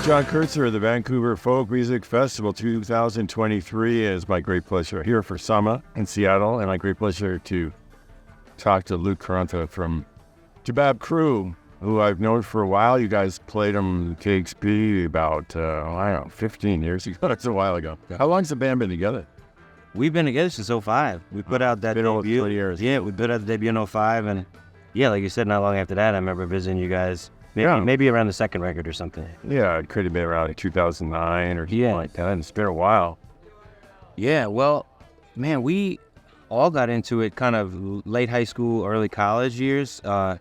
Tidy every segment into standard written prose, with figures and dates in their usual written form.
Jon Kertzer of the Vancouver Folk Music Festival 2023. It's my great pleasure here for summer in Seattle, and my great pleasure to talk to Luke Quaranta from Toubab Krewe, who I've known for a while. You guys played him KEXP about, 15 years ago. That's a while ago. How long's the band been together? We've been together since 2005. We put out that debut. 20 years. Yeah, we put out the debut in 2005, and yeah, like you said, not long after that, I remember visiting you guys. Maybe around the second record or something. Yeah, it could have been around 2009 or something like that. It's been a while. Yeah, well, man, we all got into it kind of late high school, early college years. Drew,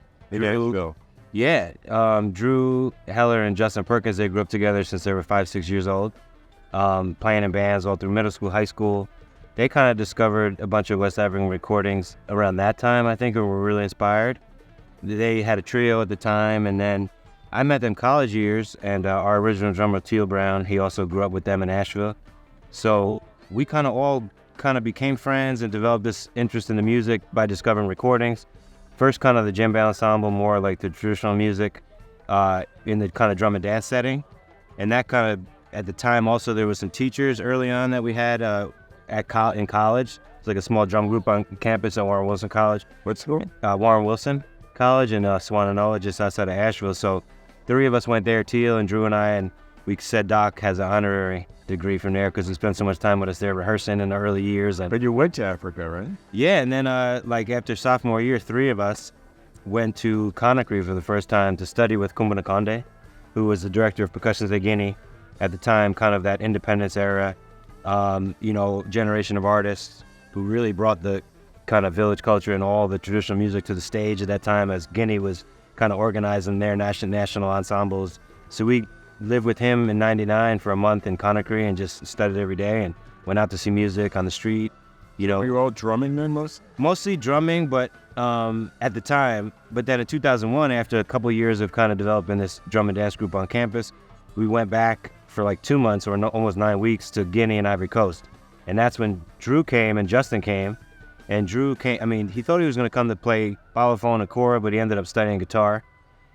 Heller, and Justin Perkins, they grew up together since they were 5-6 years old, playing in bands all through middle school, high school. They kind of discovered a bunch of West African recordings around that time, I think, and were really inspired. They had a trio at the time, and then I met them college years, and our original drummer, Teal Brown, he also grew up with them in Asheville. So we kind of all became friends and developed this interest in the music by discovering recordings. First kind of the djembe ensemble, more like the traditional music in the kind of drum and dance setting. And that kind of, at the time also, there was some teachers early on that we had in college. It's like a small drum group on campus at Warren Wilson College. What school? Warren Wilson College in Swananoa, just outside of Asheville. So 3 of us went there, Teal and Drew and I, and we said Doc has an honorary degree from there because he spent so much time with us there rehearsing in the early years. But you went to Africa, right? Yeah, and then like after sophomore year, 3 of us went to Conakry for the first time to study with Kumbana Konde, who was the director of Percussionist of Guinea at the time, kind of that independence era, generation of artists who really brought the kind of village culture and all the traditional music to the stage at that time, as Guinea was kind of organizing their national ensembles. So we lived with him in '99 for a month in Conakry and just studied every day and went out to see music on the street. Were you all drumming then Mostly drumming, but at the time. But then in 2001, after a couple of years of kind of developing this drum and dance group on campus, we went back for like 2 months or almost 9 weeks to Guinea and Ivory Coast. And that's when Drew came and Justin came. And Drew came, he thought he was going to come to play balafon and kora, but he ended up studying guitar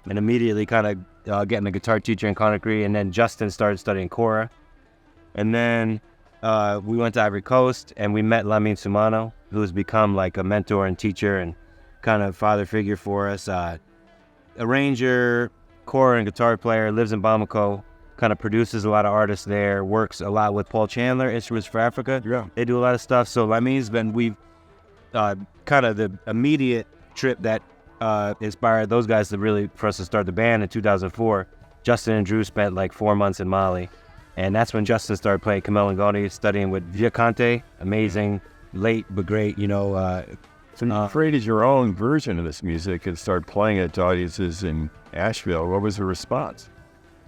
and immediately kind of getting a guitar teacher in Conakry. And then Justin started studying kora. And then we went to Ivory Coast and we met Lamine Soumano, who's become like a mentor and teacher and kind of father figure for us. Arranger, kora and guitar player, lives in Bamako, kind of produces a lot of artists there, works a lot with Paul Chandler, Instruments for Africa. Yeah. They do a lot of stuff. So Lamine's we've kind of the immediate trip that inspired those guys for us to start the band in 2004. Justin and Drew spent like 4 months in Mali. And that's when Justin started playing Kamel studying with Vieux Kanté, amazing, late but great, So you created your own version of this music and started playing it to audiences in Asheville. What was the response?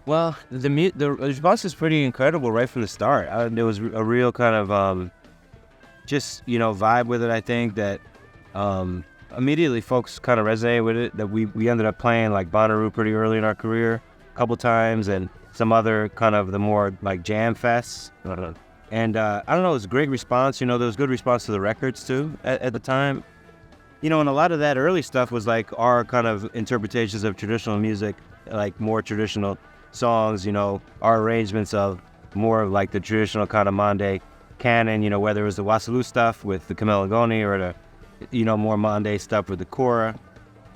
Well, the response is pretty incredible right from the start. There was a real kind of vibe with it, I think, that immediately folks kind of resonated with it, that we ended up playing like Bonnaroo pretty early in our career a couple times, and some other kind of the more like jam fests. And I don't know, it was a great response. There was good response to the records too at the time. And a lot of that early stuff was like our kind of interpretations of traditional music, like more traditional songs, our arrangements of more of like the traditional kind of Mande canon, whether it was the Wasalu stuff with the Kamel or the, more Mande stuff with the kora.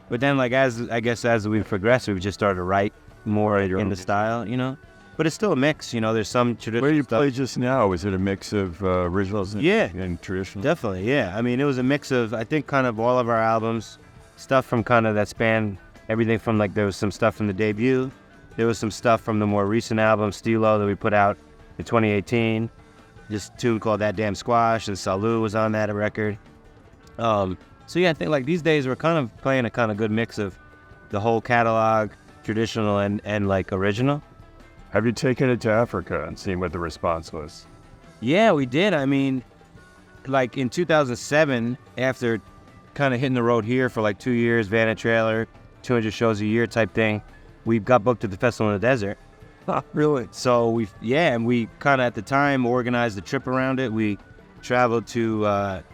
But then like as we progressed, we've just started to write more in the style, But it's still a mix, there's some traditional Where do you stuff. play just now? Was it a mix of originals and traditional? Definitely, yeah. It was a mix of, I think, kind of all of our albums, stuff from kind of that span, everything from like, there was some stuff from the debut, there was some stuff from the more recent album, Stilo, that we put out in 2018, just a tune called That Damn Squash, and Salou was on that record. So yeah, I think like these days we're kind of playing a kind of good mix of the whole catalog, traditional and like original. Have you taken it to Africa and seen what the response was? Yeah, we did. Like in 2007, after kind of hitting the road here for like 2 years, van and trailer, 200 shows a year type thing, we got booked to the Festival in the Desert. Really? So we kind of at the time organized the trip around it. We traveled to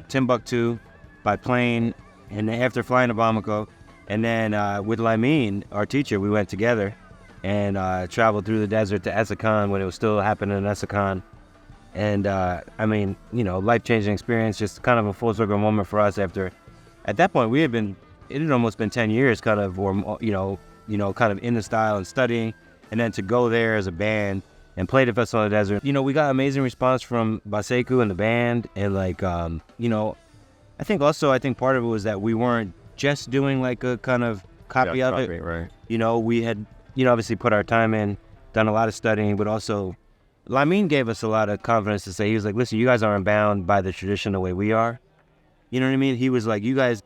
Timbuktu by plane, and after flying to Bamako, and then with Lamine, our teacher, we went together and traveled through the desert to Essakane when it was still happening in Essakane. And I mean, you know, life-changing experience, just kind of a full circle moment for us after, at that point, it had almost been 10 years kind of, or, you know, kind of in the style and studying, and then to go there as a band and play the festival in the desert. You know, we got amazing response from Baseku and the band, and like, you know, I think part of it was that we weren't just doing like a kind of copy of it. Right. You know, we had, you know, obviously put our time in, done a lot of studying, but also Lamine gave us a lot of confidence to say, he was like, listen, you guys aren't bound by the tradition the way we are. You know what I mean? He was like, you guys,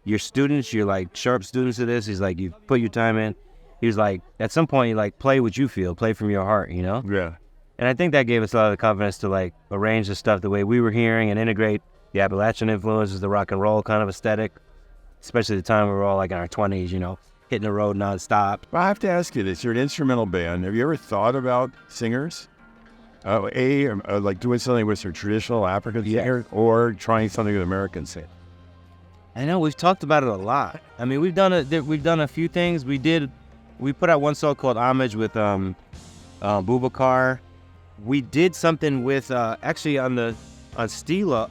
you're students, you're like sharp students of this. He's like, you put your time in. He was like, at some point, you like play what you feel, play from your heart, you know? Yeah. And I think that gave us a lot of confidence to like arrange the stuff the way we were hearing and integrate the Appalachian influences, the rock and roll kind of aesthetic, especially the time we were all like in our 20s, you know, hitting the road nonstop. Well, I have to ask you this. You're an instrumental band. Have you ever thought about singers? Like doing something with your traditional African singer, or trying something with American singers? I know we've talked about it a lot. I mean, we've done a few things. We put out one song called Homage with Boubacar. We did something with actually on Stilo.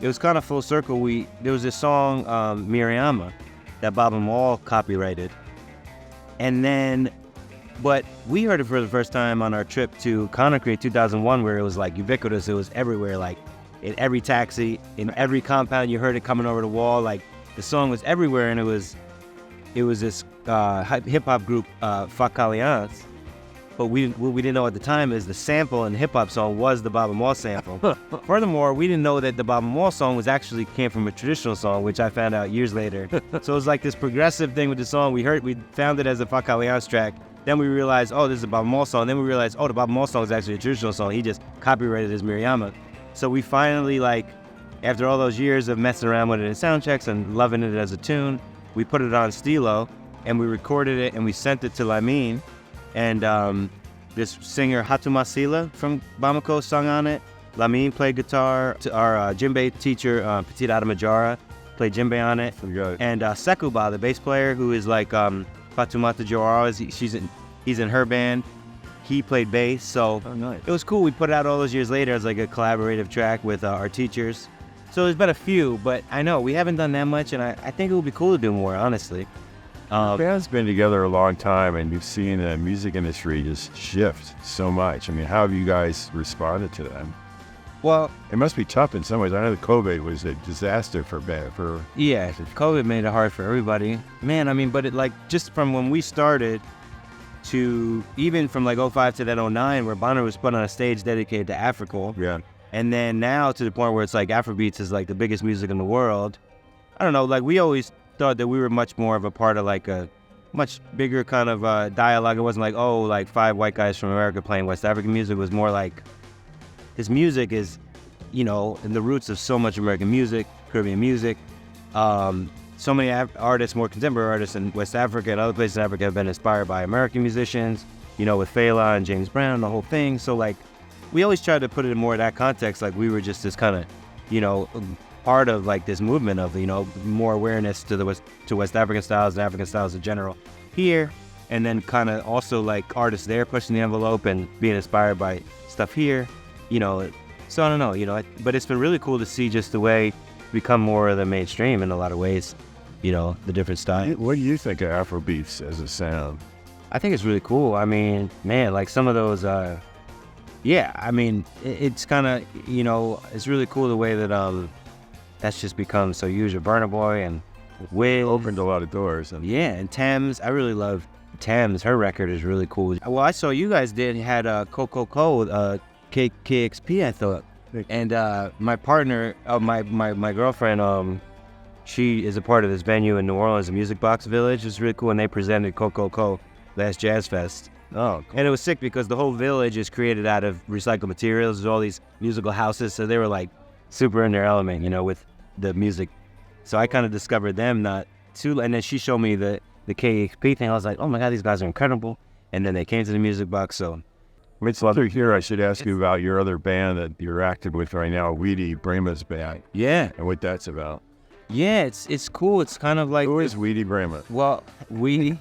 It was kind of full circle. There was this song Miriama that Bob and Wall copyrighted, and then. But we heard it for the first time on our trip to Conakry 2001, where it was like ubiquitous. It was everywhere, like in every taxi, in every compound. You heard it coming over the wall. Like the song was everywhere, and it was this hip hop group, Facalians. But what we didn't know at the time is the sample in the hip hop song was the Bob and Wall sample. Furthermore, we didn't know that the Bob and Wall song came from a traditional song, which I found out years later. So it was like this progressive thing with the song. We found it as a Facalians track. Then we realized, oh, this is a Bob Marley song. Then we realized, oh, the Bob Marley song is actually a traditional song. He just copyrighted his Miriama. So we finally, like, after all those years of messing around with it in sound checks and loving it as a tune, we put it on Stilo, and we recorded it, and we sent it to Lamine. And this singer, Hatumasila from Bamako, sung on it. Lamine played guitar. Our djembe teacher, Petit Adamajara, played djembe on it. And Sekuba, the bass player, who is like... Fatoumata Jawara, he's in her band. He played bass, so nice. It was cool. We put it out all those years later as like a collaborative track with our teachers. So there's been a few, but I know we haven't done that much, and I think it would be cool to do more, honestly. The band's been together a long time, and you've seen the music industry just shift so much. I mean, how have you guys responded to them? Well, it must be tough in some ways. I know that COVID was a disaster for yeah, COVID made it hard for everybody. Man, I mean, but it like just from when we started to even from like 05 to that 09, where Bonner was put on a stage dedicated to Africa. Yeah. And then now to the point where it's like Afrobeats is like the biggest music in the world. I don't know, like we always thought that we were much more of a part of like a much bigger kind of dialogue. It wasn't like, oh, like 5 white guys from America playing West African music. It was more like, his music is, you know, in the roots of so much American music, Caribbean music. So many artists, more contemporary artists in West Africa and other places in Africa have been inspired by American musicians, you know, with Fela and James Brown, the whole thing. So, like, we always tried to put it in more of that context, like we were just this kind of, you know, part of, like, this movement of, you know, more awareness to West African styles and African styles in general here, and then kind of also, like, artists there pushing the envelope and being inspired by stuff here. You know, so I don't know, you know, but it's been really cool to see just the way become more of the mainstream in a lot of ways, you know, the different styles. What do you think of Afrobeats as a sound? I think it's really cool. I mean, man, like some of those, yeah, I mean, it's kind of, you know, it's really cool the way that that's just become so huge. Burna Boy and Wiz. Opened a lot of doors. Yeah, and Thames, I really love Thames. Her record is really cool. Well, I saw you guys had Coco, KEXP, I thought. And my partner, my girlfriend, she is a part of this venue in New Orleans, the Music Box Village. It's really cool, and they presented Coco last Jazz Fest. Oh, cool. And it was sick because the whole village is created out of recycled materials. There's all these musical houses, so they were like super in their element, you know, with the music. So I kind of discovered them not too, and then she showed me the KEXP thing. I was like, oh my God, these guys are incredible. And then they came to the Music Box, so. It's other here. I should ask you about your other band that you're active with right now, Weedie Braimah's band. Yeah. And what that's about. Yeah, it's cool. It's kind of like... Who is Wedi Brma? Well, Weedie,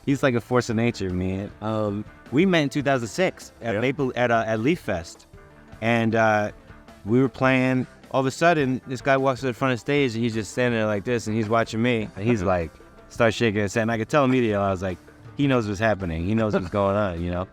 He's like a force of nature, man. We met in 2006 at Leaf Fest, and we were playing. All of a sudden, this guy walks to the front of the stage, and he's just standing there like this, and he's watching me, and he's like, starts shaking his head, and I could tell immediately. I was like, he knows what's happening. He knows what's going on, you know.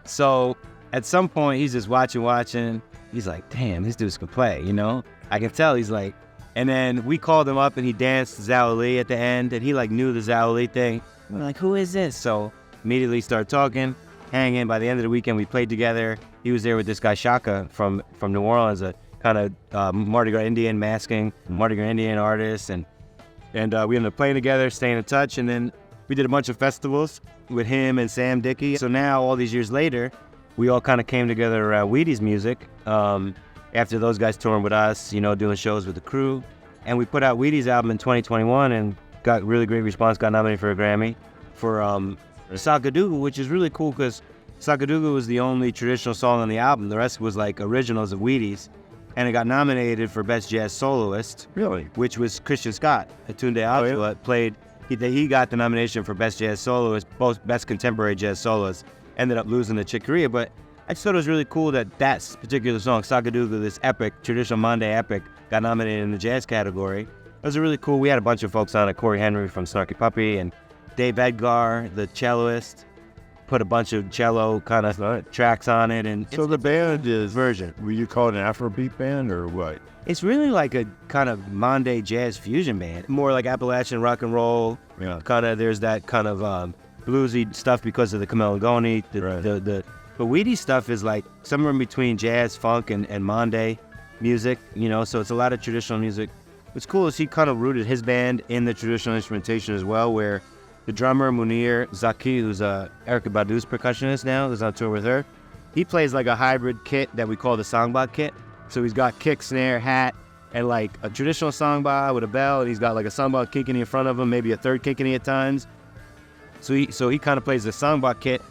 So at some point, he's just watching. He's like, damn, this dude can play, you know. I can tell. He's like, and then we called him up, and he danced Zaoli at the end, and he like knew the Zaoli thing. We're like, who is this? So immediately started talking, hanging. By the end of the weekend, we played together. He was there with this guy Shaka from New Orleans, a kind of Mardi Gras Indian masking, Mardi Gras Indian artist, and we ended up playing together, staying in touch, and then we did a bunch of festivals with him and Sam Dickey. So now, all these years later, we all kind of came together around Weedie's music. After those guys touring with us, you know, doing shows with the crew, and we put out Weedie's album in 2021 and got really great response. Got nominated for a Grammy for Sakadugu, which is really cool because Sakadugu was the only traditional song on the album. The rest was like originals of Weedie's, and it got nominated for Best Jazz Soloist. Really? Which was Christian Scott. Tunde Altua played. He got the nomination for Best Jazz Soloist, both Best Contemporary Jazz Soloist. Ended up losing to Chick Corea, but I just thought it was really cool that particular song, Sakadugu, this epic, traditional Monday epic, got nominated in the jazz category. It was really cool. We had a bunch of folks on it. Corey Henry from Snarky Puppy and Dave Edgar, the celloist, put a bunch of cello kind of tracks on it. And so the band is version. Will you call it an Afrobeat band or what? It's really like a kind of Monday jazz fusion band, more like Appalachian rock and roll. Yeah. Kind of there's that kind of bluesy stuff because of the Camelagoni. But Weedie stuff is like somewhere in between jazz, funk, and Monday music, you know, so it's a lot of traditional music. What's cool is he kind of rooted his band in the traditional instrumentation as well, where the drummer, Munir Zaki, who's Erykah Badu's percussionist now, who's on tour with her, he plays like a hybrid kit that we call the songbot kit. So he's got kick, snare, hat, and like a traditional songbot with a bell, and he's got like a songbot kickini in front of him, maybe a third kickini at times. So he kind of plays the songbot kit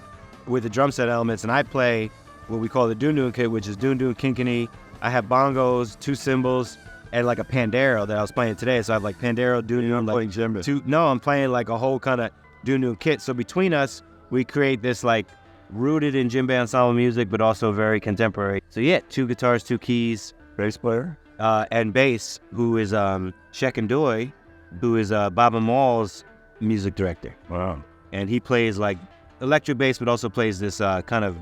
with the drum set elements, and I play what we call the dundun kit, which is dundun, kinkini. I have bongos, two cymbals, and like a pandero that I was playing today. So I have like pandero, dundun. You're not like playing djembe. No, I'm playing like a whole kind of dundun kit. So between us, we create this like rooted in djembe ensemble music, but also very contemporary. So yeah, 2 guitars, 2 keys. Bass player? And bass, who is Shekin Doi, who is Baba Maul's music director. Wow. And he plays like electric bass, but also plays this kind of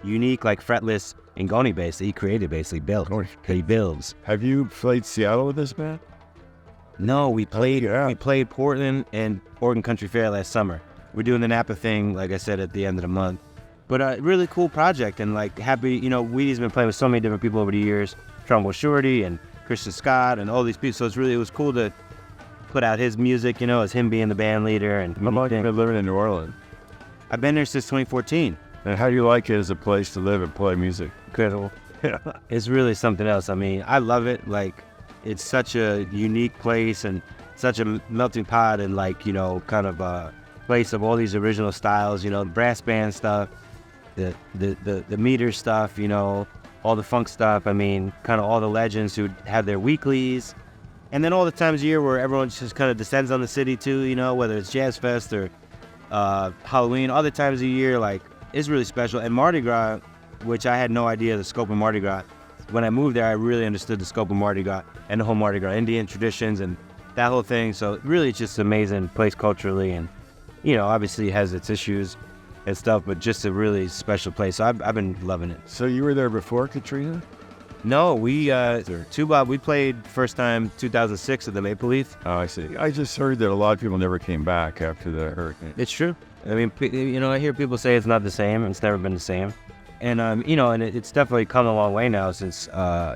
unique, like fretless Ngoni bass that he created, basically built. He builds. Have you played Seattle with this band? No, we played Portland and Oregon Country Fair last summer. We're doing the Napa thing, like I said, at the end of the month. But really cool project, and like happy, you know, Weedie's been playing with so many different people over the years, Trumbull Shorty and Christian Scott and all these people. So it was cool to put out his music, you know, as him being the band leader. And How long have you been living in New Orleans? I've been there since 2014. And how do you like it as a place to live and play music? Incredible. It's really something else. I mean, I love it. Like, it's such a unique place and such a melting pot and like, you know, kind of a place of all these original styles, you know, the brass band stuff, the meter stuff, you know, all the funk stuff. I mean, kind of all the legends who have their weeklies. And then all the times of year where everyone just kind of descends on the city too, you know, whether it's Jazz Fest or Halloween, other times of year, like, it's really special. And Mardi Gras, which I had no idea the scope of Mardi Gras. When I moved there, I really understood the scope of Mardi Gras and the whole Mardi Gras Indian traditions and that whole thing. So really, it's just an amazing place culturally, and you know, obviously it has its issues and stuff, but just a really special place. So I've been loving it. So you were there before Katrina? No, we Toubab, we played first time 2006 at the Maple Leaf. Oh, I see. I just heard that a lot of people never came back after the hurricane. It's true. I mean, you know, I hear people say it's not the same. It's never been the same. And, you know, and it's definitely come a long way now since,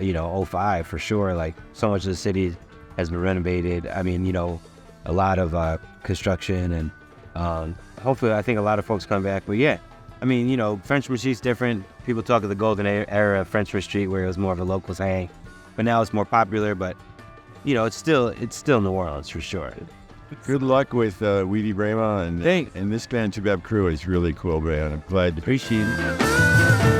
you know, 05 for sure. Like, so much of the city has been renovated. I mean, you know, a lot of construction and hopefully I think a lot of folks come back. But, yeah, I mean, you know, Frenchman Street's different. People talk of the golden era of Frenchman Street where it was more of a locals hang. But now it's more popular. But, you know, it's still New Orleans for sure. Good luck with Wedi Brma and this band, Toubab Krewe, is really cool, man. I'm glad to appreciate it.